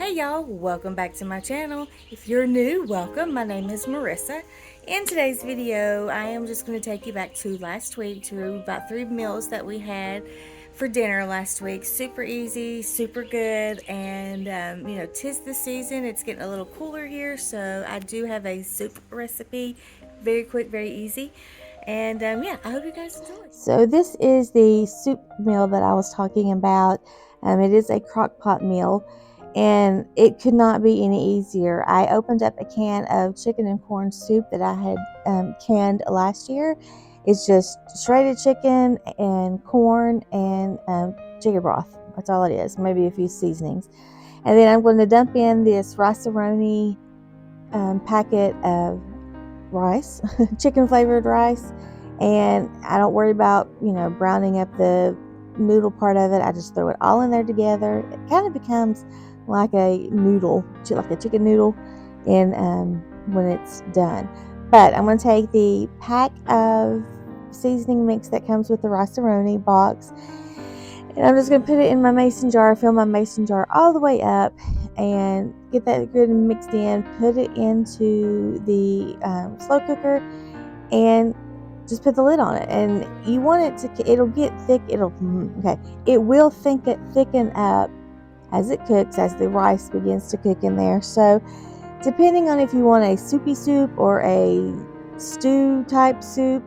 Hey y'all, welcome back to my channel. If you're new, welcome. My name is Marissa. In today's video, I am just going to take you back to last week to about 3 meals that we had for dinner last week. Super easy, super good, and tis the season. It's getting a little cooler here, so I do have a soup recipe. Very quick, very easy. And yeah, I hope you guys enjoy. So this is the soup meal that I was talking about. It is a crock pot meal, and it could not be any easier. I opened up a can of chicken and corn soup that I had canned last year. It's just shredded chicken and corn and chicken broth. That's all it is. Maybe a few seasonings. And then I'm going to dump in this rice-a-roni packet of rice, chicken flavored rice. And I don't worry about, browning up the noodle part of it. I just throw it all in there together. It kind of becomes like a noodle, like a chicken noodle, and when it's done. But I'm going to take the pack of seasoning mix that comes with the rice-a-roni box, and I'm just going to put it in my mason jar, fill my mason jar all the way up, and get that good and mixed in. Put it into the slow cooker, and just put the lid on it. And you want it to, it'll get thick. It will thicken up as it cooks, as the rice begins to cook in there. So depending on if you want a soupy soup or a stew type soup,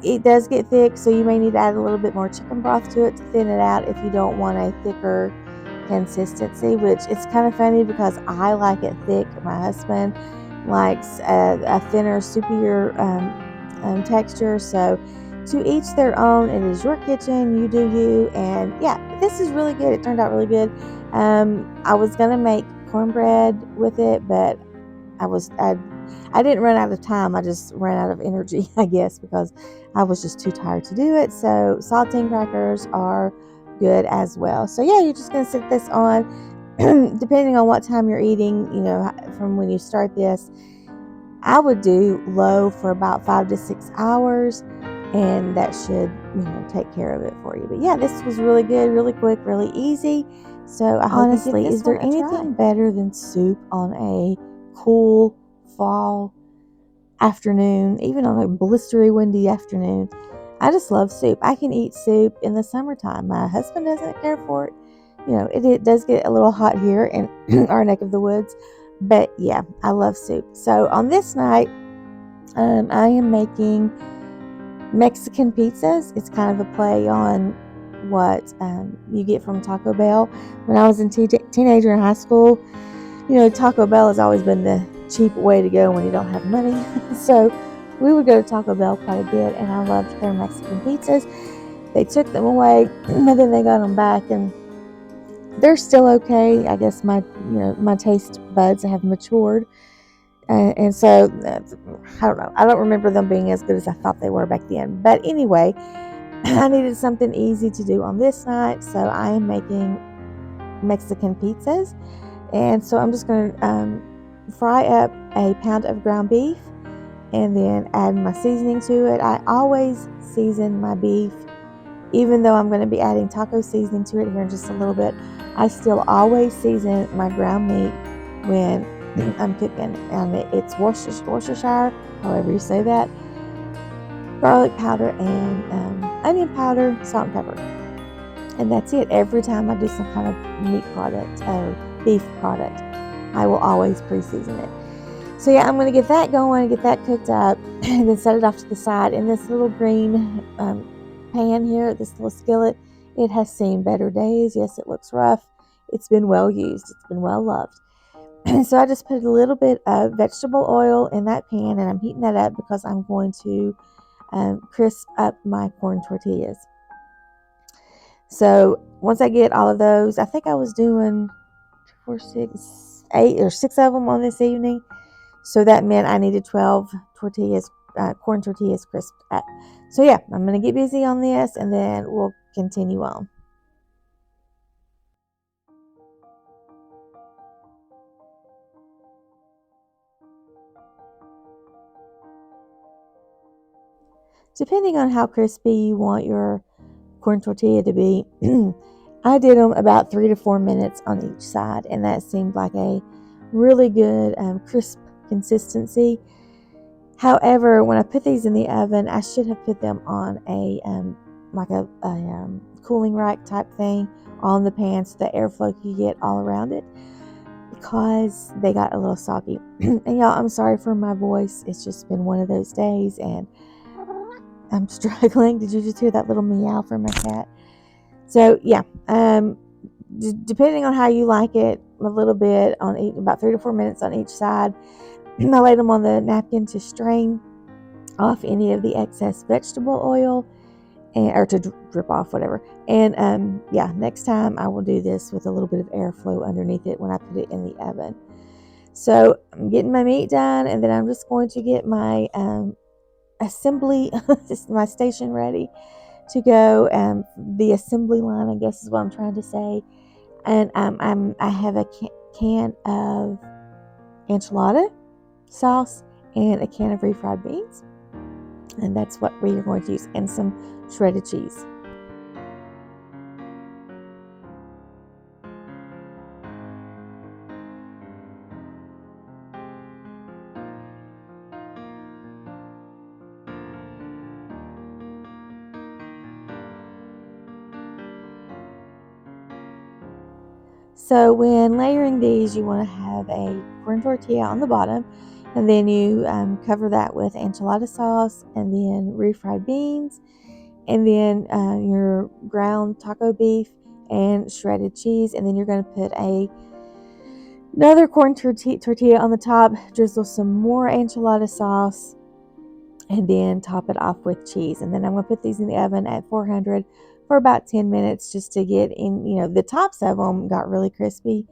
it does get thick, so you may need to add a little bit more chicken broth to it to thin it out if you don't want a thicker consistency, which it's kind of funny because I like it thick. My husband likes a thinner, soupier texture. So to each their own. It is your kitchen, you do you. And yeah, this is really good. It turned out really good. I was gonna make cornbread with it, but I didn't run out of time. I just ran out of energy, I guess, because I was just too tired to do it. So saltine crackers are good as well. So yeah, you're just going to sit this on, depending on what time you're eating, from when you start this. I would do low for about 5 to 6 hours, and that should, take care of it for you. But yeah, this was really good, really quick, really easy. So honestly, is there anything better than soup on a cool fall afternoon, even on a blistery windy afternoon? I just love soup. I can eat soup in the summertime. My husband doesn't care for it. It does get a little hot here in our neck of the woods, but yeah, I love soup. So on this night, I am making Mexican pizzas. It's kind of a play on what you get from Taco Bell. When I was a teenager in high school, Taco Bell has always been the cheap way to go when you don't have money. So we would go to Taco Bell quite a bit, and I loved their Mexican pizzas. They took them away, but then they got them back, and they're still okay. I guess my taste buds have matured, and so I don't know. I don't remember them being as good as I thought they were back then. But anyway, I needed something easy to do on this night, so I am making Mexican pizzas. And so I'm just going to fry up a pound of ground beef and then add my seasoning to it. I always season my beef, even though I'm going to be adding taco seasoning to it here in just a little bit. I still always season my ground meat when I'm cooking. And it's Worcestershire, however you say that, garlic powder and onion powder, salt and pepper. And that's it. Every time I do some kind of meat product or beef product, I will always pre-season it. So yeah, I'm going to get that going, get that cooked up, and then set it off to the side in this little green pan here, this little skillet. It has seen better days. Yes, it looks rough. It's been well used. It's been well loved. So I just put a little bit of vegetable oil in that pan, and I'm heating that up because I'm going to crisp up my corn tortillas. So once I get all of those, I think I was doing 4, 6, 8 or 6 of them on this evening. So that meant I needed 12 tortillas, corn tortillas crisped up. So yeah, I'm going to get busy on this, and then we'll continue on. Depending on how crispy you want your corn tortilla to be, I did them about 3 to 4 minutes on each side, and that seemed like a really good crisp consistency. However, when I put these in the oven, I should have put them on a like a cooling rack type thing on the pan so the airflow could get all around it, because they got a little soggy. And y'all, I'm sorry for my voice. It's just been one of those days, and I'm struggling. Did you just hear that little meow from my cat? So yeah, depending on how you like it, a little bit on each, about 3 to 4 minutes on each side. I laid them on the napkin to strain off any of the excess vegetable oil, and or to drip off, whatever. And yeah, next time I will do this with a little bit of airflow underneath it when I put it in the oven. So I'm getting my meat done, and then I'm just going to get my assembly, my station ready to go. The assembly line, I guess, is what I'm trying to say. And I have a can of enchilada sauce and a can of refried beans, and that's what we are going to use, and some shredded cheese. So when layering these, you want to have a corn tortilla on the bottom, and then you cover that with enchilada sauce, and then refried beans, and then your ground taco beef and shredded cheese, and then you're going to put another corn tortilla on the top, drizzle some more enchilada sauce, and then top it off with cheese. And then I'm going to put these in the oven at 400 for about 10 minutes just to get in, the tops of them got really crispy.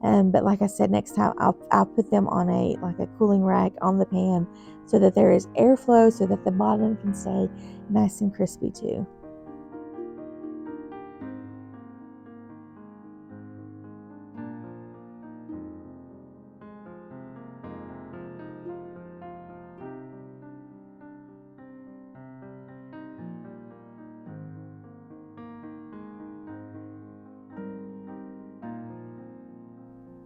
But like I said, next time I'll put them on a cooling rack on the pan so that there is airflow so that the bottom can stay nice and crispy too.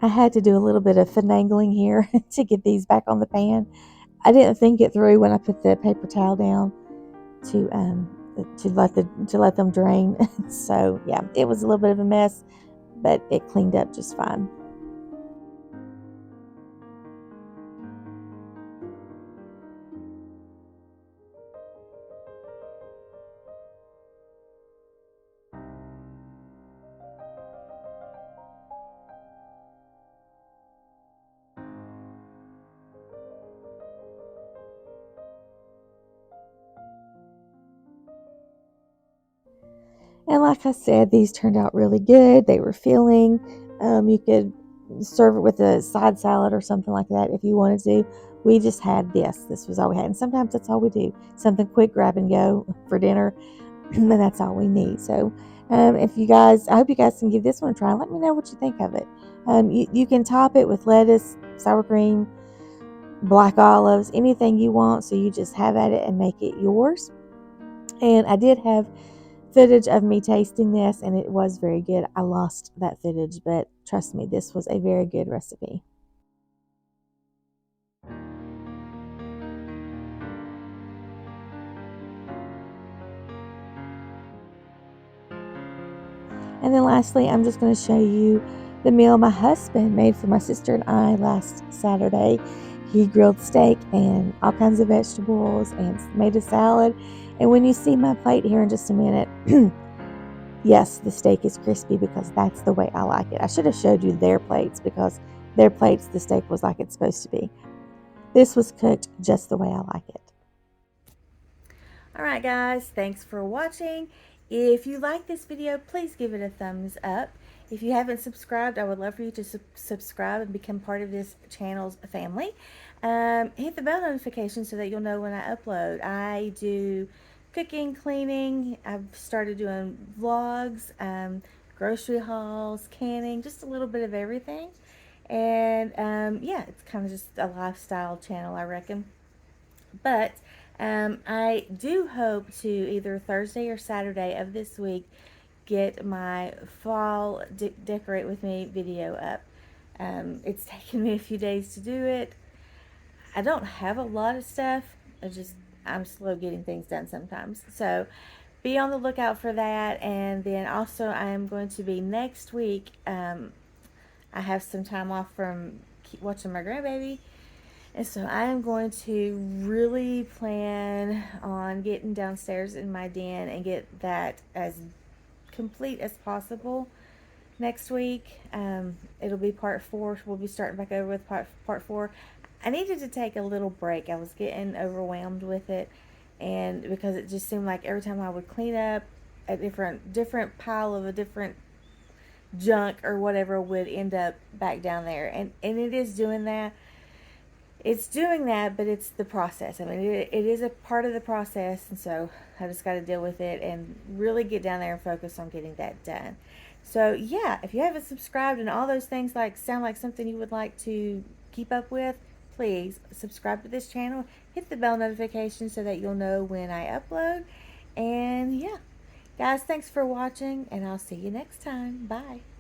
I had to do a little bit of finagling here to get these back on the pan. I didn't think it through when I put the paper towel down to let them drain. So yeah, it was a little bit of a mess, but it cleaned up just fine. And like I said, these turned out really good. They were filling. You could serve it with a side salad or something like that if you wanted to. We just had this. This was all we had. And sometimes that's all we do. Something quick, grab and go for dinner. And that's all we need. So if you guys, I hope you guys can give this one a try. Let me know what you think of it. You can top it with lettuce, sour cream, black olives, anything you want. So you just have at it and make it yours. And I did have footage of me tasting this, and it was very good. I lost that footage, but trust me, this was a very good recipe. And then lastly, I'm just going to show you the meal my husband made for my sister and I last Saturday. He grilled steak and all kinds of vegetables and made a salad. And when you see my plate here in just a minute, yes, the steak is crispy because that's the way I like it. I should have showed you their plates because their plates, the steak was like it's supposed to be. This was cooked just the way I like it. Alright guys, thanks for watching. If you like this video, please give it a thumbs up. If you haven't subscribed, I would love for you to subscribe and become part of this channel's family. Hit the bell notification so that you'll know when I upload. I do cooking, cleaning. I've started doing vlogs, grocery hauls, canning, just a little bit of everything. And yeah, it's kind of just a lifestyle channel, I reckon. But I do hope to either Thursday or Saturday of this week get my fall decorate with me video up. It's taken me a few days to do it. I don't have a lot of stuff. I'm slow getting things done sometimes. So be on the lookout for that. And then also I am going to be next week. I have some time off from watching my grandbaby. And so I am going to really plan on getting downstairs in my den and get that as complete as possible next week. It'll be part 4. We'll be starting back over with part 4. I needed to take a little break. I was getting overwhelmed with it, and because it just seemed like every time I would clean up, a different pile of a different junk or whatever would end up back down there, and it is doing that. It's doing that, but it's the process. I mean, it is a part of the process, and so I just got to deal with it and really get down there and focus on getting that done. So yeah, if you haven't subscribed and all those things sound like something you would like to keep up with, please subscribe to this channel, hit the bell notification so that you'll know when I upload. And yeah, guys, thanks for watching, and I'll see you next time. Bye.